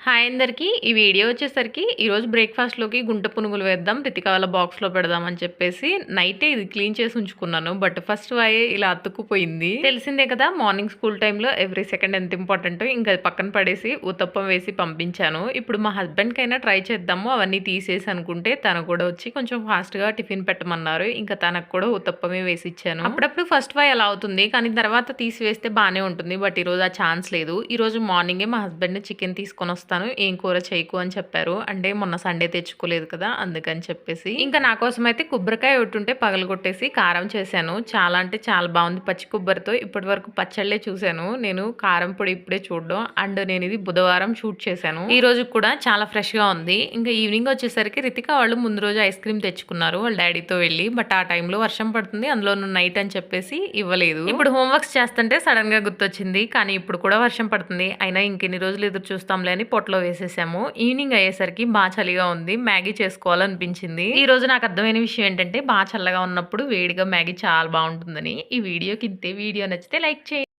Hi అందరికీ. ఈ video వచ్చేసరికి ఈరోజు బ్రేక్‌ఫాస్ట్‌లోకి గుంట పునుగులు వేద్దాం, రితిక వాళ్ళ బాక్స్‌లో పెడదామని చెప్పేసి నైటే ఇది క్లీన్ చేసి ఉంచుకున్నాను. బట్ ఫస్ట్ వాయే ఇలా అతుక్కుపోయింది. తెలిసిందే కదా, మార్నింగ్ స్కూల్ టైమ్‌లో ఎవ్రీ సెకండ్ ఎంత ఇంపార్టెంటో. ఇంకా అది పక్కన పడేసి ఉత్తప్పం వేసి పంపించాను. ఇప్పుడు మా హస్బెండ్‌కైనా ట్రై చేద్దాము అవన్నీ తీసేసి అనుకుంటే తను కూడా వచ్చి కొంచెం ఫాస్ట్‌గా టిఫిన్ పెట్టమన్నారు. ఇంకా తనకు కూడా ఉత్తప్పమే వేసి ఇచ్చాను. అప్పుడప్పుడు ఫస్ట్ వాయ్ అలా అవుతుంది, కానీ తర్వాత తీసివేస్తే బానే ఉంటుంది. బట్ ఈరోజు ఆ ఛాన్స్ లేదు. ఈరోజు మార్నింగే మా హస్బెండ్ చికెన్ తీసుకొని వస్తాను, ఏం కూర చేయకు అని చెప్పారు. అంటే మొన్న సండే తెచ్చుకోలేదు కదా, అందుకని చెప్పేసి ఇంకా నా కోసం అయితే కొబ్బరికాయ ఒకటి పగలగొట్టేసి కారం చేశాను. చాలా అంటే చాలా బాగుంది పచ్చి కొబ్బరితో. ఇప్పటి వరకు పచ్చళ్ళే చూశాను నేను, కారం పొడి ఇప్పుడే చూడడం. అండ్ నేను ఇది బుధవారం షూట్ చేశాను. ఈ రోజు కూడా చాలా ఫ్రెష్ గా ఉంది. ఇంకా ఈవినింగ్ వచ్చేసరికి రితిక వాళ్ళు ముందు రోజు ఐస్ క్రీమ్ తెచ్చుకున్నారు వాళ్ళ డాడీతో వెళ్ళి. బట్ ఆ టైంలో వర్షం పడుతుంది, అందులో నైట్ అని చెప్పేసి ఇవ్వలేదు. ఇప్పుడు హోంవర్క్స్ చేస్తుంటే సడన్ గా గుర్తొచ్చింది, కానీ ఇప్పుడు కూడా వర్షం పడుతుంది. అయినా ఇంకెన్ని రోజులు ఎదురు చూస్తాంలే అని పొట్టలో వేసేసాము. ఈవినింగ్ అయ్యేసరికి బాగా చలిగా ఉంది, మ్యాగీ చేసుకోవాలనిపించింది. ఈ రోజు నాకు అర్థమైన విషయం ఏంటంటే, బాగా చల్లగా ఉన్నప్పుడు వేడిగా మ్యాగీ చాలా బాగుంటుందని. ఈ వీడియోకి ఇంతే. వీడియో నచ్చితే లైక్ చేయండి.